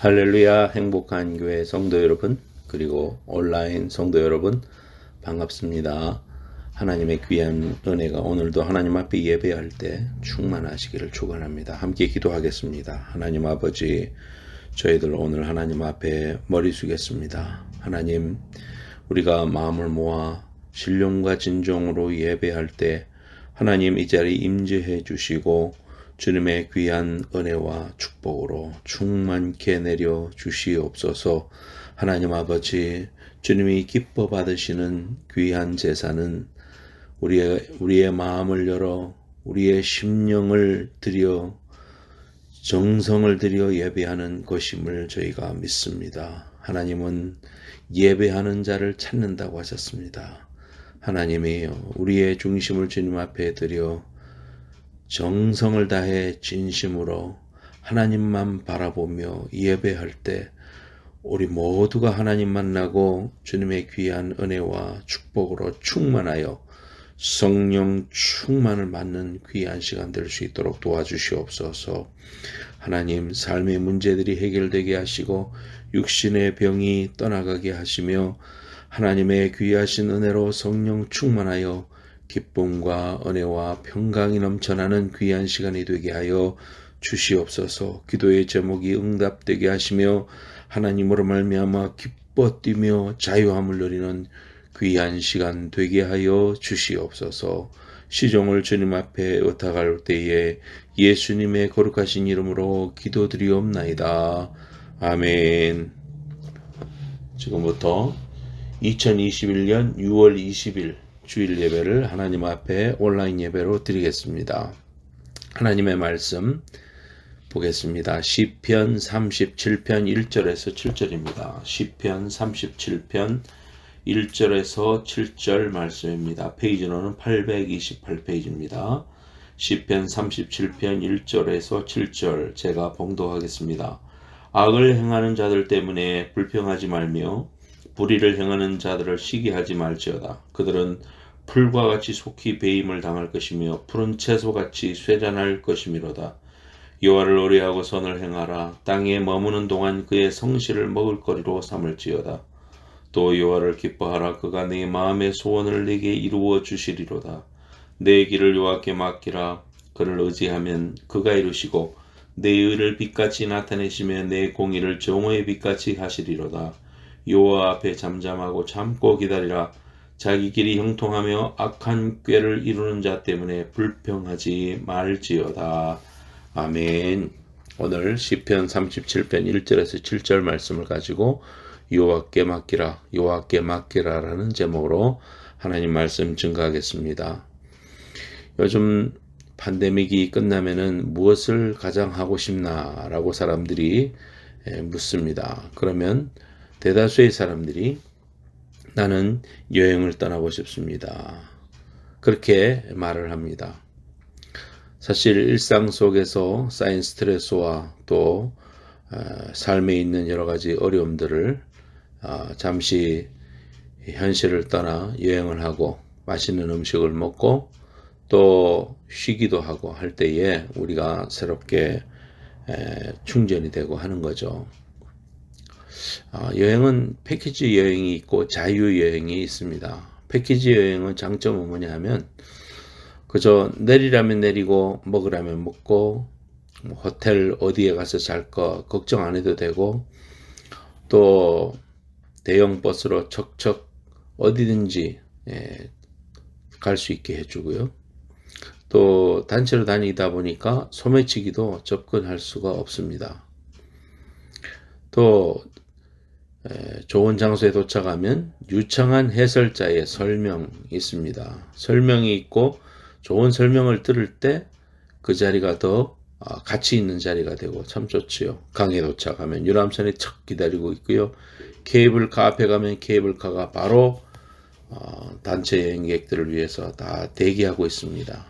할렐루야. 행복한 교회 성도 여러분, 그리고 온라인 성도 여러분, 반갑습니다. 하나님의 귀한 은혜가 오늘도 하나님 앞에 예배할 때 충만하시기를 축원합니다. 함께 기도하겠습니다. 하나님 아버지, 저희들 오늘 하나님 앞에 머리 숙였습니다. 하나님, 우리가 마음을 모아 신령과 진정으로 예배할 때 하나님 이 자리에 임재해 주시고 주님의 귀한 은혜와 축복으로 충만케 내려 주시옵소서. 하나님 아버지, 주님이 기뻐 받으시는 귀한 제사는 우리의 마음을 열어 우리의 심령을 들여 정성을 들여 예배하는 것임을 저희가 믿습니다. 하나님은 예배하는 자를 찾는다고 하셨습니다. 하나님이 우리의 중심을 주님 앞에 드려 정성을 다해 진심으로 하나님만 바라보며 예배할 때 우리 모두가 하나님 만나고 주님의 귀한 은혜와 축복으로 충만하여 성령 충만을 받는 귀한 시간 될 수 있도록 도와주시옵소서. 하나님, 삶의 문제들이 해결되게 하시고 육신의 병이 떠나가게 하시며 하나님의 귀하신 은혜로 성령 충만하여 기쁨과 은혜와 평강이 넘쳐나는 귀한 시간이 되게 하여 주시옵소서. 기도의 제목이 응답되게 하시며 하나님으로 말미암아 기뻐 뛰며 자유함을 누리는 귀한 시간 되게 하여 주시옵소서. 시종을 주님 앞에 의탁할 때에 예수님의 거룩하신 이름으로 기도드리옵나이다. 아멘. 지금부터 2021년 6월 20일 주일 예배를 하나님 앞에 온라인 예배로 드리겠습니다. 하나님의 말씀 보겠습니다. 시편 37편 1절에서 7절입니다. 시편 37편 1절에서 7절 말씀입니다. 페이지로는 828페이지입니다. 시편 37편 1절에서 7절 제가 봉독하겠습니다. 악을 행하는 자들 때문에 불평하지 말며 불의를 행하는 자들을 시기하지 말지어다. 그들은 풀과 같이 속히 배임을 당할 것이며 푸른 채소같이 쇠잔할 것이미로다. 여호와를 의뢰하고 선을 행하라. 땅에 머무는 동안 그의 성실을 먹을거리로 삼을지어다. 또 여호와를 기뻐하라. 그가 네 마음의 소원을 네게 이루어 주시리로다. 내 길을 여호와께 맡기라. 그를 의지하면 그가 이루시고 내 의를 빛같이 나타내시며 내 공의를 정오의 빛같이 하시리로다. 여호와 앞에 잠잠하고 참고 기다리라. 자기 길이 형통하며 악한 꾀를 이루는 자 때문에 불평하지 말지어다. 아멘. 오늘 시편 37편 1절에서 7절 말씀을 가지고 여호와께 맡기라, 여호와께 맡기라라는 제목으로 하나님 말씀 증거하겠습니다. 요즘 팬데믹이 끝나면은 무엇을 가장 하고 싶나라고 사람들이 묻습니다. 그러면 대다수의 사람들이 나는 여행을 떠나고 싶습니다. 그렇게 말을 합니다. 사실 일상 속에서 쌓인 스트레스와 또 삶에 있는 여러 가지 어려움들을 잠시 현실을 떠나 여행을 하고 맛있는 음식을 먹고 또 쉬기도 하고 할 때에 우리가 새롭게 충전이 되고 하는 거죠. 여행은 패키지 여행이 있고 자유 여행이 있습니다. 패키지 여행은 장점은 뭐냐 하면 그저 내리라면 내리고 먹으라면 먹고 호텔 어디에 가서 잘 거 걱정 안 해도 되고 또 대형 버스로 척척 어디든지 갈 수 있게 해주고요. 또 단체로 다니다 보니까 소매치기도 접근할 수가 없습니다. 또 좋은 장소에 도착하면 유창한 해설자의 설명이 있습니다. 설명이 있고 좋은 설명을 들을 때 그 자리가 더 가치 있는 자리가 되고 참 좋지요. 강에 도착하면 유람선이 척 기다리고 있고요. 케이블카 앞에 가면 케이블카가 바로 단체 여행객들을 위해서 다 대기하고 있습니다.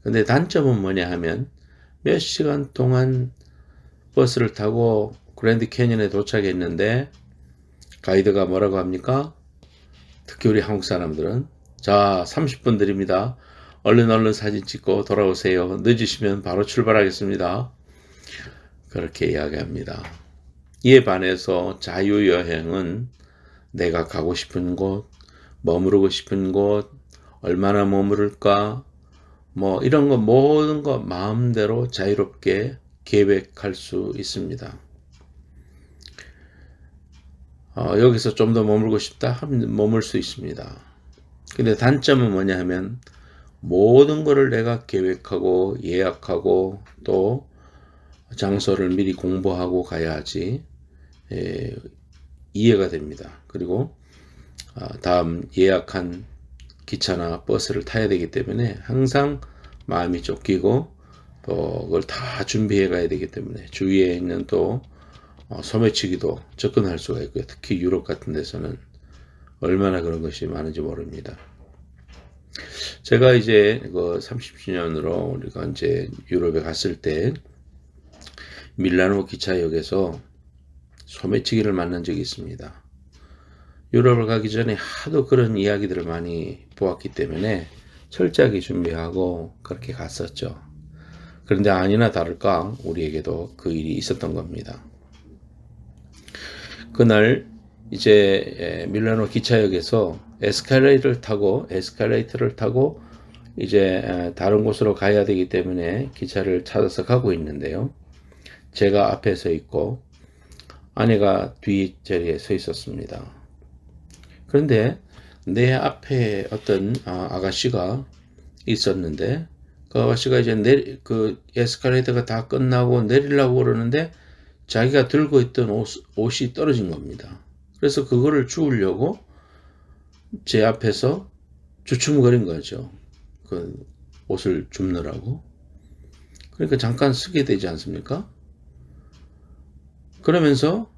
근데 단점은 뭐냐 하면 몇 시간 동안 버스를 타고 그랜드 캐니언에 도착했는데 가이드가 뭐라고 합니까? 특히 우리 한국 사람들은 자 30분 드립니다. 얼른 사진 찍고 돌아오세요. 늦으시면 바로 출발하겠습니다. 그렇게 이야기합니다. 이에 반해서 자유여행은 내가 가고 싶은 곳, 머무르고 싶은 곳, 얼마나 머무를까, 뭐 이런 거 모든 거 마음대로 자유롭게 계획할 수 있습니다. 여기서 좀 더 머물고 싶다 하면 머물 수 있습니다. 근데 단점은 뭐냐 하면 모든 거를 내가 계획하고 예약하고 또 장소를 미리 공부하고 가야지 이해가 됩니다. 그리고 다음 예약한 기차나 버스를 타야 되기 때문에 항상 마음이 쫓기고 또 그걸 다 준비해 가야 되기 때문에 주위에 있는 또 소매치기도 접근할 수가 있고요. 특히 유럽 같은 데서는 얼마나 그런 것이 많은지 모릅니다. 제가 이제 그 30주년으로 우리가 이제 유럽에 갔을 때 밀라노 기차역에서 소매치기를 만난 적이 있습니다. 유럽을 가기 전에 하도 그런 이야기들을 많이 보았기 때문에 철저하게 준비하고 그렇게 갔었죠. 그런데 아니나 다를까 우리에게도 그 일이 있었던 겁니다. 그날 이제 밀라노 기차역에서 에스컬레이터를 타고 이제 다른 곳으로 가야 되기 때문에 기차를 찾아서 가고 있는데요. 제가 앞에 서 있고 아내가 뒷자리에 서 있었습니다. 그런데 내 앞에 어떤 아가씨가 있었는데 그 아가씨가 이제 그 에스컬레이터가 다 끝나고 내리려고 그러는데 자기가 들고 있던 옷이 떨어진 겁니다. 그래서 그거를 주우려고 제 앞에서 주춤거린 거죠. 그 옷을 줍느라고. 그러니까 잠깐 쓰게 되지 않습니까? 그러면서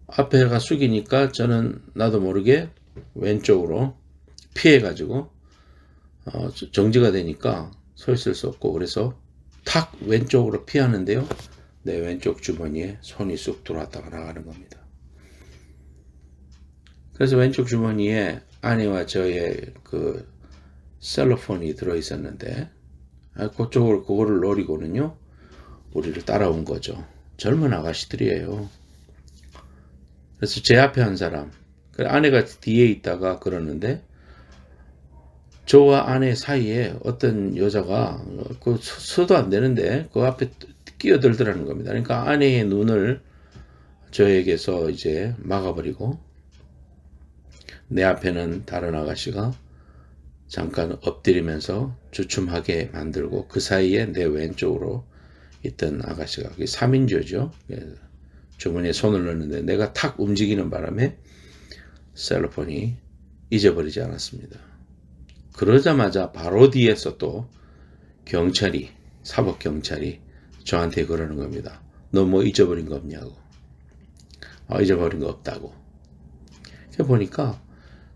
앞에가 숙이니까 저는 나도 모르게 왼쪽으로 피해가지고 정지가 되니까 서 있을 수 없고 그래서 탁 왼쪽으로 피하는데요. 내 왼쪽 주머니에 손이 쑥 들어왔다가 나가는 겁니다. 그래서 왼쪽 주머니에 아내와 저의 그 셀로폰이 들어있었는데 그거를 노리고는요. 우리를 따라온 거죠. 젊은 아가씨들이에요. 그래서 제 앞에 한 사람, 아내가 뒤에 있다가 그러는데 저와 아내 사이에 어떤 여자가 그 서도 안 되는데 그 앞에 끼어들더라는 겁니다. 그러니까 아내의 눈을 저에게서 이제 막아버리고 내 앞에는 다른 아가씨가 잠깐 엎드리면서 주춤하게 만들고 그 사이에 내 왼쪽으로 있던 아가씨가 3인조죠. 주머니에 손을 넣는데 내가 탁 움직이는 바람에 셀로폰이 잊어버리지 않았습니다. 그러자마자 바로 뒤에서 또 경찰이 사법경찰이 저한테 그러는 겁니다. 너 뭐 잊어버린 거 없냐고. 잊어버린 거 없다고. 보니까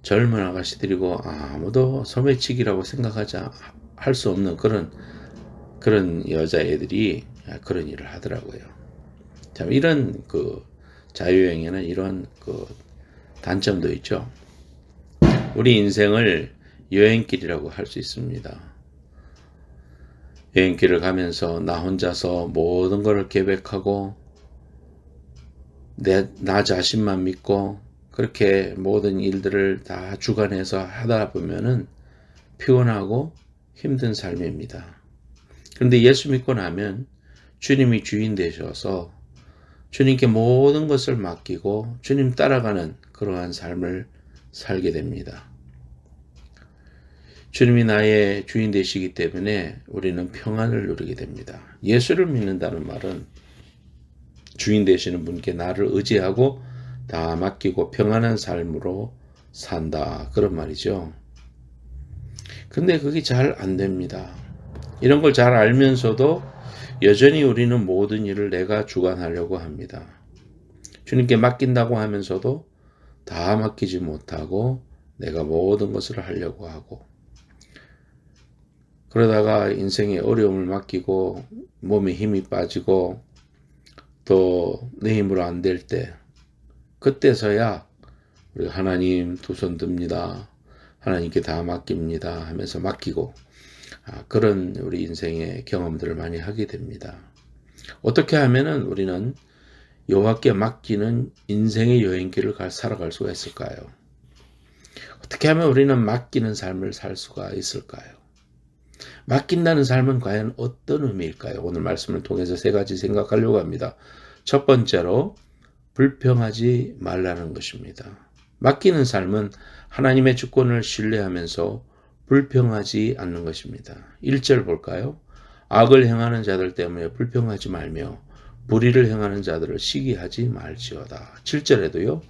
젊은 아가씨들이고 아무도 소매치기라고 생각하지 할 수 없는 그런 여자애들이 그런 일을 하더라고요. 참 이런 그 자유여행에는 이런 그 단점도 있죠. 우리 인생을 여행길이라고 할 수 있습니다. 여행길을 가면서 나 혼자서 모든 것을 계획하고 나 자신만 믿고 그렇게 모든 일들을 다 주관해서 하다 보면은 피곤하고 힘든 삶입니다. 그런데 예수 믿고 나면 주님이 주인 되셔서 주님께 모든 것을 맡기고 주님 따라가는 그러한 삶을 살게 됩니다. 주님이 나의 주인 되시기 때문에 우리는 평안을 누리게 됩니다. 예수를 믿는다는 말은 주인 되시는 분께 나를 의지하고 다 맡기고 평안한 삶으로 산다. 그런 말이죠. 근데 그게 잘 안 됩니다. 이런 걸 잘 알면서도 여전히 우리는 모든 일을 내가 주관하려고 합니다. 주님께 맡긴다고 하면서도 다 맡기지 못하고 내가 모든 것을 하려고 하고 그러다가 인생의 어려움을 맡기고 몸에 힘이 빠지고 또 내 힘으로 안 될 때 그때서야 우리 하나님 두 손 듭니다. 하나님께 다 맡깁니다 하면서 맡기고 그런 우리 인생의 경험들을 많이 하게 됩니다. 어떻게 하면은 우리는 여호와께 맡기는 인생의 여행길을 살아갈 수가 있을까요? 어떻게 하면 우리는 맡기는 삶을 살 수가 있을까요? 맡긴다는 삶은 과연 어떤 의미일까요? 오늘 말씀을 통해서 세 가지 생각하려고 합니다. 첫 번째로 불평하지 말라는 것입니다. 맡기는 삶은 하나님의 주권을 신뢰하면서 불평하지 않는 것입니다. 1절 볼까요? 악을 행하는 자들 때문에 불평하지 말며 불의를 행하는 자들을 시기하지 말지어다. 7절에도요.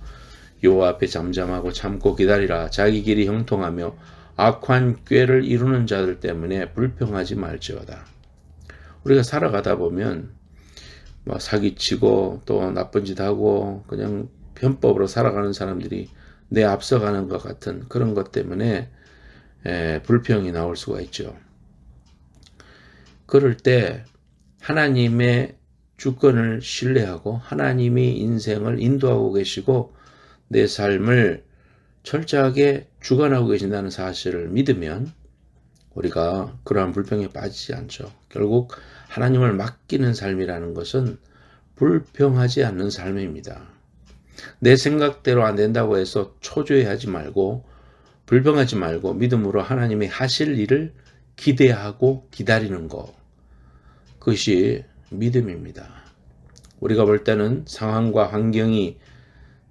여호와 앞에 잠잠하고 참고 기다리라. 자기 길이 형통하며 악한 꾀를 이루는 자들 때문에 불평하지 말지어다. 우리가 살아가다 보면 사기치고 또 나쁜 짓 하고 그냥 편법으로 살아가는 사람들이 내 앞서가는 것 같은 그런 것 때문에 불평이 나올 수가 있죠. 그럴 때 하나님의 주권을 신뢰하고 하나님이 인생을 인도하고 계시고 내 삶을 철저하게 주관하고 계신다는 사실을 믿으면 우리가 그러한 불평에 빠지지 않죠. 결국 하나님을 맡기는 삶이라는 것은 불평하지 않는 삶입니다. 내 생각대로 안 된다고 해서 초조해하지 말고 불평하지 말고 믿음으로 하나님이 하실 일을 기대하고 기다리는 것. 그것이 믿음입니다. 우리가 볼 때는 상황과 환경이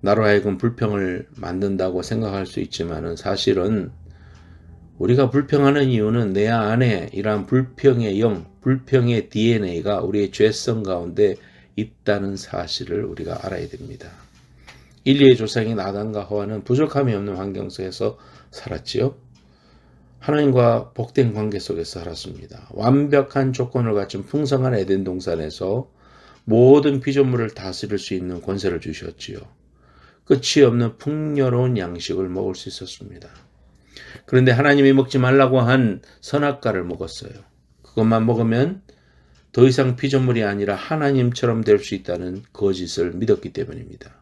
나로 하여금 불평을 만든다고 생각할 수 있지만 사실은 우리가 불평하는 이유는 내 안에 이러한 불평의 영, 불평의 DNA가 우리의 죄성 가운데 있다는 사실을 우리가 알아야 됩니다. 인류의 조상인 아담과 하와는 부족함이 없는 환경 속에서 살았지요. 하나님과 복된 관계 속에서 살았습니다. 완벽한 조건을 갖춘 풍성한 에덴 동산에서 모든 피조물을 다스릴 수 있는 권세를 주셨지요. 끝이 없는 풍요로운 양식을 먹을 수 있었습니다. 그런데 하나님이 먹지 말라고 한 선악과를 먹었어요. 그것만 먹으면 더 이상 피조물이 아니라 하나님처럼 될 수 있다는 거짓을 믿었기 때문입니다.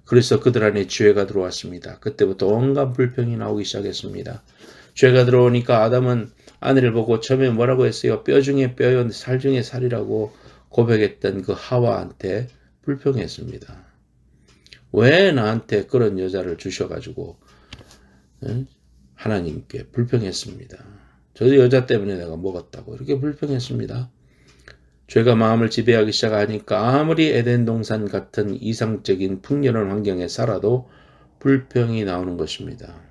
그래서 그들 안에 죄가 들어왔습니다. 그때부터 온갖 불평이 나오기 시작했습니다. 죄가 들어오니까 아담은 아내를 보고 처음에 뭐라고 했어요? 뼈 중에 뼈요, 살 중에 살이라고 고백했던 그 하와한테 불평했습니다. 왜 나한테 그런 여자를 주셔가지고 하나님께 불평했습니다. 저 여자 때문에 내가 먹었다고 이렇게 불평했습니다. 죄가 마음을 지배하기 시작하니까 아무리 에덴 동산 같은 이상적인 풍요로운 환경에 살아도 불평이 나오는 것입니다.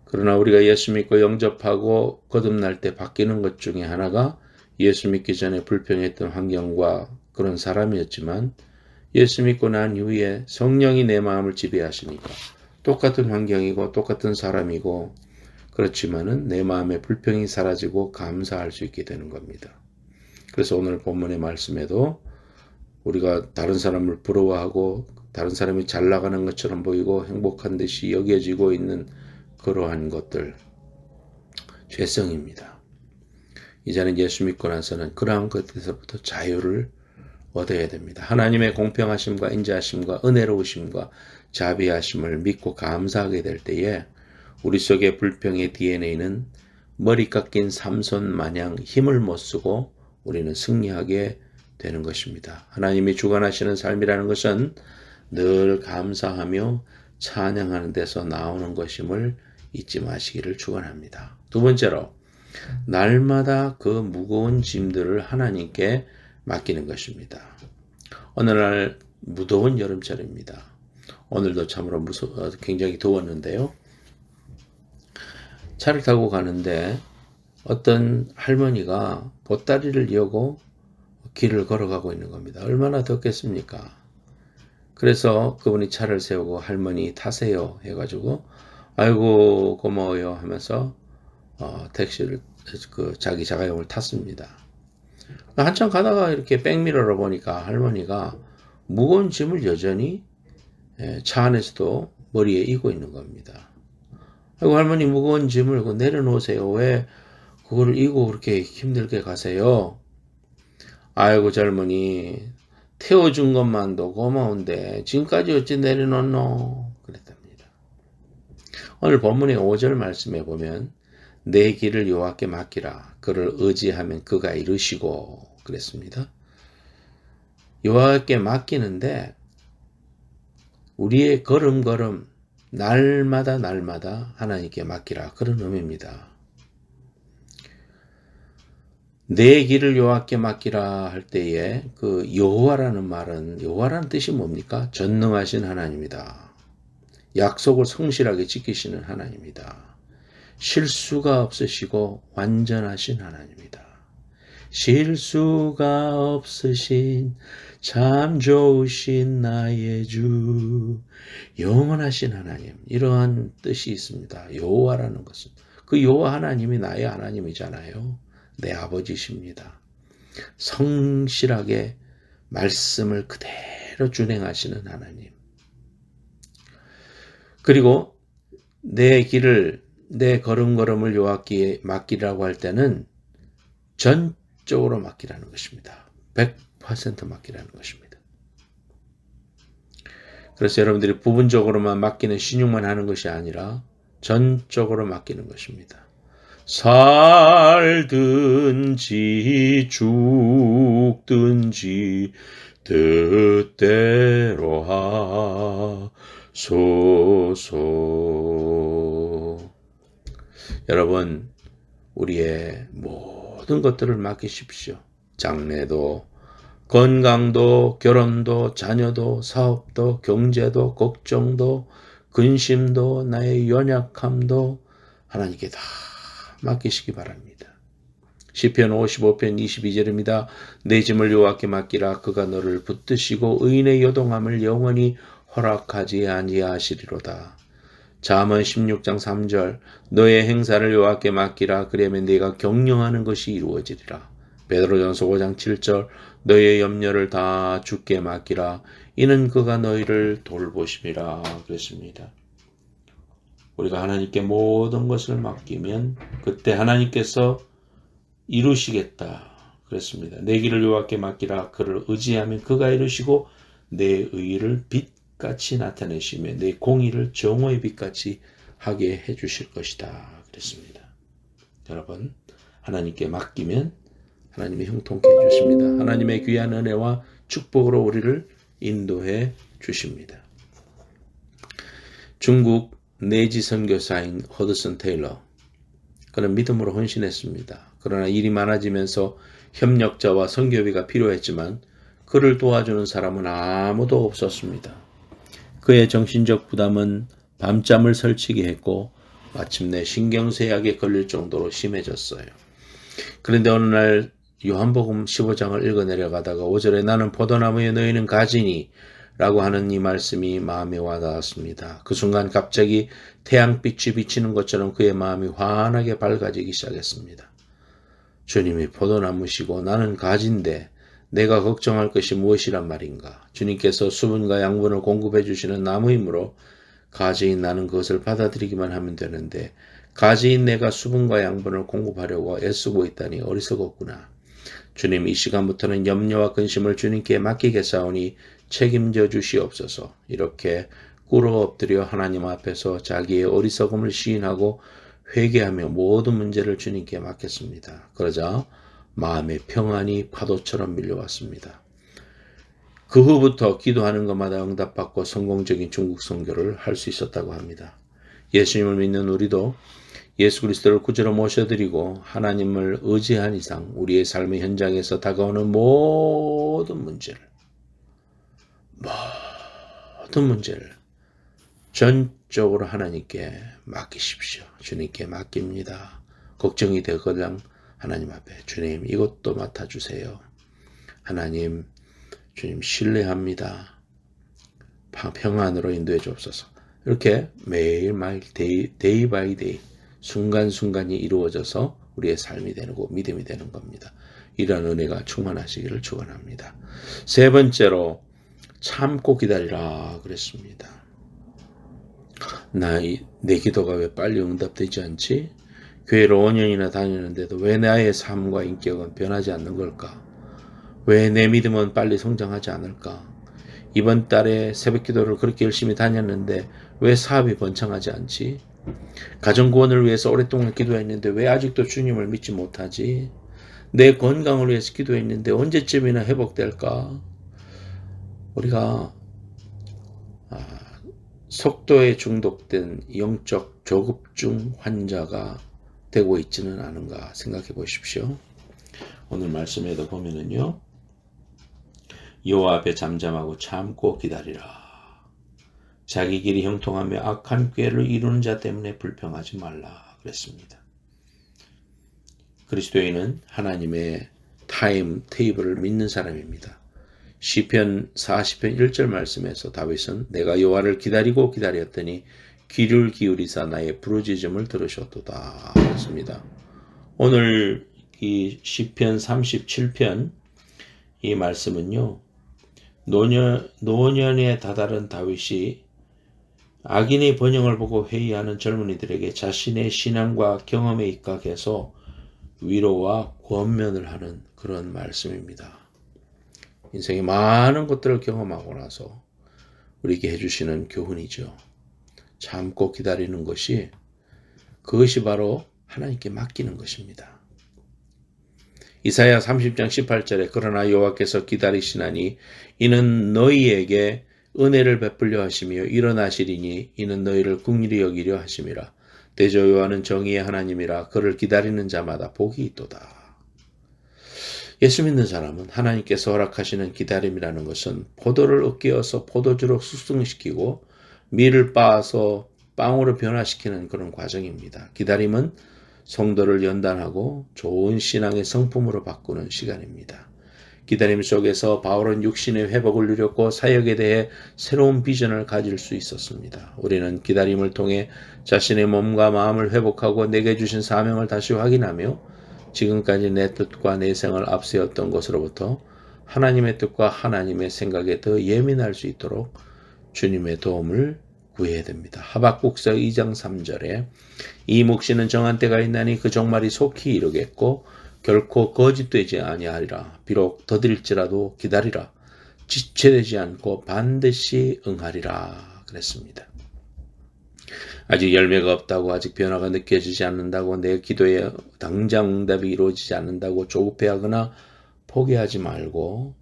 그러나 우리가 예수 믿고 영접하고 거듭날 때 바뀌는 것 중에 하나가 예수 믿기 전에 불평했던 환경과 그런 사람이었지만 예수 믿고 난 이후에 성령이 내 마음을 지배하시니까 똑같은 환경이고 똑같은 사람이고 그렇지만은 내 마음의 불평이 사라지고 감사할 수 있게 되는 겁니다. 그래서 오늘 본문의 말씀에도 우리가 다른 사람을 부러워하고 다른 사람이 잘 나가는 것처럼 보이고 행복한 듯이 여겨지고 있는 그러한 것들 죄성입니다. 이제는 예수 믿고 나서는 그러한 것에서부터 자유를 얻어야 됩니다. 하나님의 공평하심과 인자하심과 은혜로우심과 자비하심을 믿고 감사하게 될 때에 우리 속의 불평의 DNA는 머리 깎인 삼손 마냥 힘을 못 쓰고 우리는 승리하게 되는 것입니다. 하나님이 주관하시는 삶이라는 것은 늘 감사하며 찬양하는 데서 나오는 것임을 잊지 마시기를 축원합니다. 두 번째로 날마다 그 무거운 짐들을 하나님께 맡기는 것입니다. 어느 날 무더운 여름철입니다. 오늘도 참으로 굉장히 더웠는데요. 차를 타고 가는데 어떤 할머니가 보따리를 이어고 길을 걸어가고 있는 겁니다. 얼마나 덥겠습니까? 그래서 그분이 차를 세우고 할머니 타세요 해가지고 아이고 고마워요 하면서 택시를 자기 자가용을 탔습니다. 한참 가다가 이렇게 백미러로 보니까 할머니가 무거운 짐을 여전히 차 안에서도 머리에 이고 있는 겁니다. 아이고 할머니 무거운 짐을 내려놓으세요. 왜 그걸 이고 그렇게 힘들게 가세요? 아이고 젊은이 태워준 것만도 고마운데 지금까지 어찌 내려놓노? 그랬답니다. 오늘 본문의 5절 말씀에 보면 내 길을 여호와께 맡기라. 그를 의지하면 그가 이루시고 그랬습니다. 여호와께 맡기는데 우리의 걸음걸음 날마다 하나님께 맡기라, 그런 의미입니다. 내 길을 여호와께 맡기라 할 때에 그 여호와라는 말은, 여호와라는 뜻이 뭡니까? 전능하신 하나님이다. 약속을 성실하게 지키시는 하나님이다. 실수가 없으시고 완전하신 하나님이다. 실수가 없으신 참 좋으신 나의 주, 영원하신 하나님, 이러한 뜻이 있습니다. 여호와라는 것은 그 여호와 하나님이 나의 하나님이잖아요. 내 아버지십니다. 성실하게 말씀을 그대로 준행하시는 하나님. 그리고 내 길을, 내 걸음걸음을 여호와께 맡기라고 할 때는 전적으로 맡기라는 것입니다. 100% 맡기라는 것입니다. 그래서 여러분들이 부분적으로만 맡기는 신용만 하는 것이 아니라 전적으로 맡기는 것입니다. 살든지 죽든지 뜻대로 하소서. 여러분, 우리의 모든 것들을 맡기십시오. 장래도, 건강도, 결혼도, 자녀도, 사업도, 경제도, 걱정도, 근심도, 나의 연약함도 하나님께 다 맡기시기 바랍니다. 시편 55편 22절입니다. 내 짐을 여호와께 맡기라. 그가 너를 붙드시고 의인의 요동함을 영원히 허락하지 아니하시리로다. 잠언 16장 3절 너의 행사를 여호와께 맡기라. 그러면 네가 경영하는 것이 이루어지리라. 베드로전서 5장 7절 너의 염려를 다 주께 맡기라. 이는 그가 너희를 돌보심이라 그랬습니다. 우리가 하나님께 모든 것을 맡기면 그때 하나님께서 이루시겠다 그랬습니다. 내 길을 여호와께 맡기라. 그를 의지하면 그가 이루시고 내 의를 빛같이 나타내시며 내 공의를 정오의 빛같이 하게 해주실 것이다 그랬습니다. 여러분, 하나님께 맡기면 하나님이 형통케 해주십니다. 하나님의 귀한 은혜와 축복으로 우리를 인도해 주십니다. 중국 내지 선교사인 허드슨 테일러, 그는 믿음으로 헌신했습니다. 그러나 일이 많아지면서 협력자와 선교비가 필요했지만 그를 도와주는 사람은 아무도 없었습니다. 그의 정신적 부담은 밤잠을 설치게 했고 마침내 신경쇠약에 걸릴 정도로 심해졌어요. 그런데 어느 날 요한복음 15장을 읽어 내려가다가 5절에 나는 포도나무에 너희는 가지니 라고 하는 이 말씀이 마음에 와닿았습니다. 그 순간 갑자기 태양빛이 비치는 것처럼 그의 마음이 환하게 밝아지기 시작했습니다. 주님이 포도나무시고 나는 가지인데 내가 걱정할 것이 무엇이란 말인가? 주님께서 수분과 양분을 공급해 주시는 나무이므로 가지인 나는 그것을 받아들이기만 하면 되는데 가지인 내가 수분과 양분을 공급하려고 애쓰고 있다니 어리석었구나. 주님, 이 시간부터는 염려와 근심을 주님께 맡기겠사오니 책임져 주시옵소서. 이렇게 꿇어 엎드려 하나님 앞에서 자기의 어리석음을 시인하고 회개하며 모든 문제를 주님께 맡겼습니다. 그러자 마음의 평안이 파도처럼 밀려왔습니다. 그 후부터 기도하는 것마다 응답받고 성공적인 중국 선교를 할 수 있었다고 합니다. 예수님을 믿는 우리도 예수 그리스도를 구주로 모셔드리고 하나님을 의지한 이상 우리의 삶의 현장에서 다가오는 모든 문제를 전적으로 하나님께 맡기십시오. 주님께 맡깁니다. 걱정이 되거든 하나님 앞에 주님 이것도 맡아주세요. 하나님, 주님 신뢰합니다. 평안으로 인도해 주옵소서. 이렇게 매일매일 데이 바이 데이 순간순간이 이루어져서 우리의 삶이 되고 믿음이 되는 겁니다. 이런 은혜가 충만하시기를 축원합니다. 세 번째로 참고 기다리라 그랬습니다. 내 기도가 왜 빨리 응답되지 않지? 교회를 5년이나 다니는데도 왜 나의 삶과 인격은 변하지 않는 걸까? 왜 내 믿음은 빨리 성장하지 않을까? 이번 달에 새벽 기도를 그렇게 열심히 다녔는데 왜 사업이 번창하지 않지? 가정구원을 위해서 오랫동안 기도했는데 왜 아직도 주님을 믿지 못하지? 내 건강을 위해서 기도했는데 언제쯤이나 회복될까? 우리가 속도에 중독된 영적 조급증 환자가 되고 있지는 않은가 생각해 보십시오. 오늘 말씀에도 보면은요, 여호와 앞에 잠잠하고 참고 기다리라. 자기 길이 형통하며 악한 꾀를 이루는 자 때문에 불평하지 말라 그랬습니다. 그리스도인은 하나님의 타임 테이블을 믿는 사람입니다. 시편 40편 1절 말씀에서 다윗은 내가 여호와를 기다리고 기다렸더니 귀를 기울이사 나의 부르짖음을 들으셨도다 그랬습니다. 오늘 이 시편 37편 이 말씀은요, 노년에 다다른 다윗이 악인의 번영을 보고 회의하는 젊은이들에게 자신의 신앙과 경험에 입각해서 위로와 권면을 하는 그런 말씀입니다. 인생의 많은 것들을 경험하고 나서 우리에게 해주시는 교훈이죠. 참고 기다리는 것이, 그것이 바로 하나님께 맡기는 것입니다. 이사야 30장 18절에 그러나 여호와께서 기다리시나니 이는 너희에게 은혜를 베풀려 하시며 일어나시리니 이는 너희를 긍휼히 여기려 하심이라. 대저 여호와는 정의의 하나님이라 그를 기다리는 자마다 복이 있도다. 예수 믿는 사람은 하나님께서 허락하시는 기다림이라는 것은 포도를 으깨어서 포도주로 숙성시키고 밀을 빻아서 빵으로 변화시키는 그런 과정입니다. 기다림은 성도를 연단하고 좋은 신앙의 성품으로 바꾸는 시간입니다. 기다림 속에서 바울은 육신의 회복을 누렸고 사역에 대해 새로운 비전을 가질 수 있었습니다. 우리는 기다림을 통해 자신의 몸과 마음을 회복하고 내게 주신 사명을 다시 확인하며 지금까지 내 뜻과 내 생을 앞세웠던 것으로부터 하나님의 뜻과 하나님의 생각에 더 예민할 수 있도록 주님의 도움을 구해야 됩니다. 하박국서 2장 3절에 이 묵시는 정한 때가 있나니 그 종말이 속히 이르겠고 결코 거짓되지 아니하리라. 비록 더딜지라도 기다리라. 지체되지 않고 반드시 응하리라 그랬습니다. 아직 열매가 없다고, 아직 변화가 느껴지지 않는다고, 내 기도에 당장 응답이 이루어지지 않는다고 조급해하거나 포기하지 말고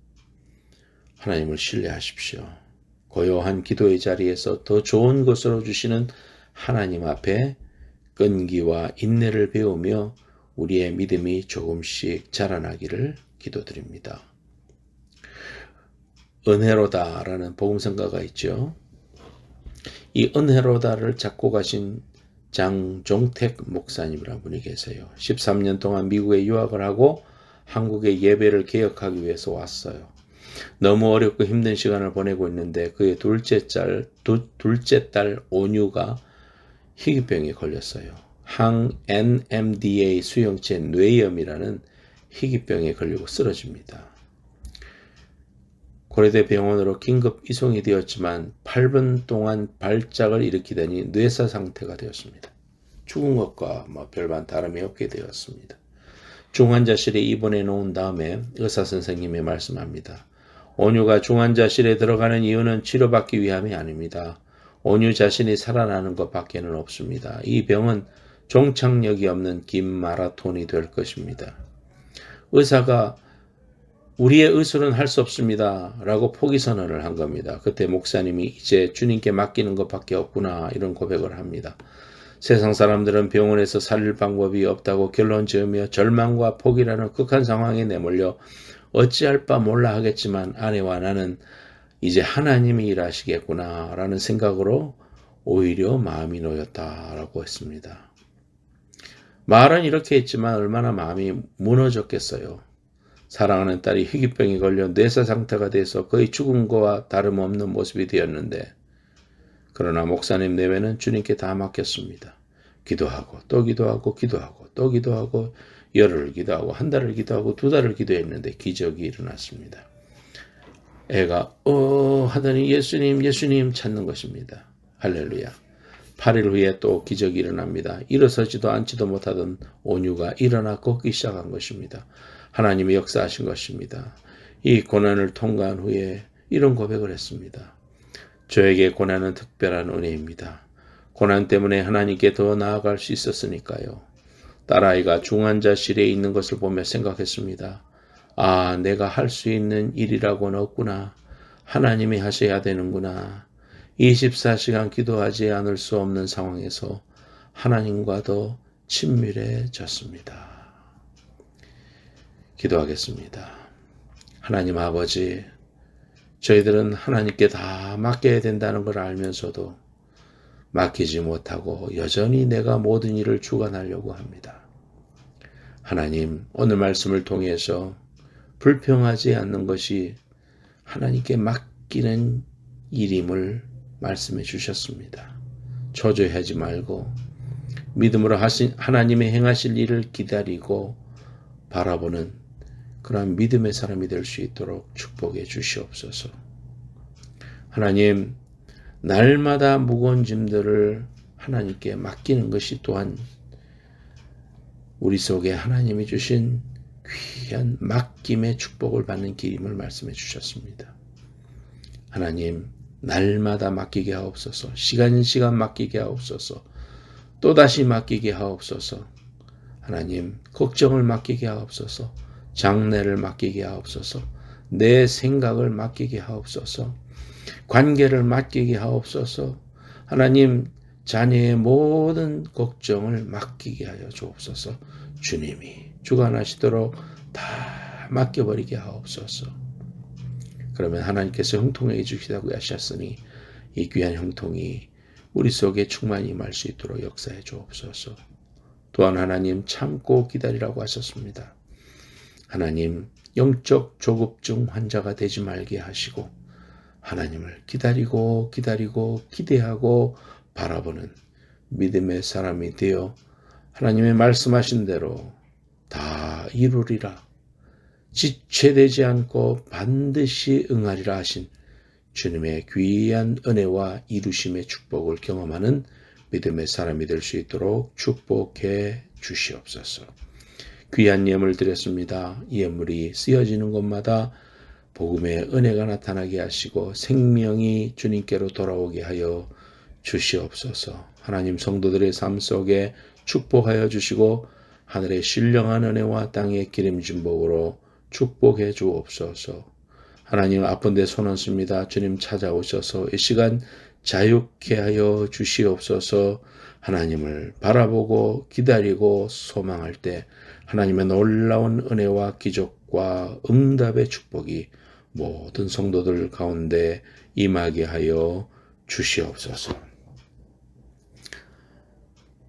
하나님을 신뢰하십시오. 고요한 기도의 자리에서 더 좋은 것으로 주시는 하나님 앞에 끈기와 인내를 배우며 우리의 믿음이 조금씩 자라나기를 기도드립니다. 은혜로다라는 복음성가가 있죠. 이 은혜로다를 작곡하신 장종택 목사님이라는 분이 계세요. 13년 동안 미국에 유학을 하고 한국의 예배를 개혁하기 위해서 왔어요. 너무 어렵고 힘든 시간을 보내고 있는데 그의 둘째 딸 온유가 희귀병에 걸렸어요. 항 NMDA 수용체 뇌염이라는 희귀병에 걸리고 쓰러집니다. 고려대 병원으로 긴급 이송이 되었지만 8분 동안 발작을 일으키더니 뇌사 상태가 되었습니다. 죽은 것과 별반 다름이 없게 되었습니다. 중환자실에 입원해 놓은 다음에 의사 선생님이 말씀합니다. 온유가 중환자실에 들어가는 이유는 치료받기 위함이 아닙니다. 온유 자신이 살아나는 것밖에는 없습니다. 이 병은 종착역이 없는 긴 마라톤이 될 것입니다. 의사가 우리의 의술은 할 수 없습니다 라고 포기 선언을 한 겁니다. 그때 목사님이 이제 주님께 맡기는 것밖에 없구나 이런 고백을 합니다. 세상 사람들은 병원에서 살릴 방법이 없다고 결론 지으며 절망과 포기라는 극한 상황에 내몰려 어찌할 바 몰라 하겠지만 아내와 나는 이제 하나님이 일하시겠구나 라는 생각으로 오히려 마음이 놓였다라고 했습니다. 말은 이렇게 했지만 얼마나 마음이 무너졌겠어요. 사랑하는 딸이 희귀병에 걸려 뇌사 상태가 돼서 거의 죽은 거와 다름없는 모습이 되었는데, 그러나 목사님 내외는 주님께 다 맡겼습니다. 기도하고 또 기도하고 기도하고 또 기도하고 열흘을 기도하고 한 달을 기도하고 두 달을 기도했는데 기적이 일어났습니다. 애가 하더니 예수님 찾는 것입니다. 할렐루야. 8일 후에 또 기적이 일어납니다. 일어서지도 앉지도 못하던 온유가 일어나 걷기 시작한 것입니다. 하나님이 역사하신 것입니다. 이 고난을 통과한 후에 이런 고백을 했습니다. 저에게 고난은 특별한 은혜입니다. 고난 때문에 하나님께 더 나아갈 수 있었으니까요. 딸아이가 중환자실에 있는 것을 보며 생각했습니다. 아, 내가 할 수 있는 일이라고는 없구나. 하나님이 하셔야 되는구나. 24시간 기도하지 않을 수 없는 상황에서 하나님과도 친밀해졌습니다. 기도하겠습니다. 하나님 아버지, 저희들은 하나님께 다 맡겨야 된다는 걸 알면서도 맡기지 못하고 여전히 내가 모든 일을 주관하려고 합니다. 하나님, 오늘 말씀을 통해서 불평하지 않는 것이 하나님께 맡기는 일임을 말씀해 주셨습니다. 초조해하지 말고 믿음으로 하나님의 행하실 일을 기다리고 바라보는 그러한 믿음의 사람이 될 수 있도록 축복해 주시옵소서. 하나님, 날마다 무거운 짐들을 하나님께 맡기는 것이 또한 우리 속에 하나님이 주신 귀한 맡김의 축복을 받는 길임을 말씀해 주셨습니다. 하나님, 날마다 맡기게 하옵소서. 시간 맡기게 하옵소서. 또다시 맡기게 하옵소서. 하나님, 걱정을 맡기게 하옵소서. 장래를 맡기게 하옵소서. 내 생각을 맡기게 하옵소서. 관계를 맡기게 하옵소서. 하나님, 자녀의 모든 걱정을 맡기게 하여 주옵소서. 주님이 주관하시도록 다 맡겨버리게 하옵소서. 그러면 하나님께서 형통해 주시다고 하셨으니 이 귀한 형통이 우리 속에 충만히 임할 수 있도록 역사해 주옵소서. 또한 하나님, 참고 기다리라고 하셨습니다. 하나님, 영적 조급증 환자가 되지 말게 하시고 하나님을 기다리고 기대하고 바라보는 믿음의 사람이 되어 하나님의 말씀하신 대로 다 이루리라, 지체되지 않고 반드시 응하리라 하신 주님의 귀한 은혜와 이루심의 축복을 경험하는 믿음의 사람이 될 수 있도록 축복해 주시옵소서. 귀한 예물 드렸습니다. 예물이 쓰여지는 곳마다 복음의 은혜가 나타나게 하시고 생명이 주님께로 돌아오게 하여 주시옵소서. 하나님, 성도들의 삶 속에 축복하여 주시고 하늘의 신령한 은혜와 땅의 기름진 복으로 축복해 주옵소서. 하나님, 아픈 데 손 얹습니다. 주님 찾아오셔서 이 시간 자유케 하여 주시옵소서. 하나님을 바라보고 기다리고 소망할 때 하나님의 놀라운 은혜와 기적과 응답의 축복이 모든 성도들 가운데 임하게 하여 주시옵소서.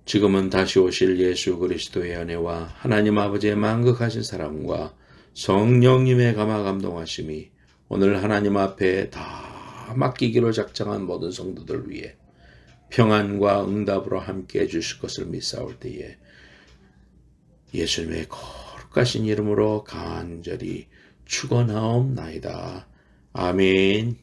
지금은 다시 오실 예수 그리스도의 은혜와 하나님 아버지의 만극하신 사랑과 성령님의 감화 감동하심이 오늘 하나님 앞에 다 맡기기로 작정한 모든 성도들 위해 평안과 응답으로 함께 해주실 것을 믿사올 때에 예수님의 거룩하신 이름으로 간절히 축원하옵나이다. 아멘.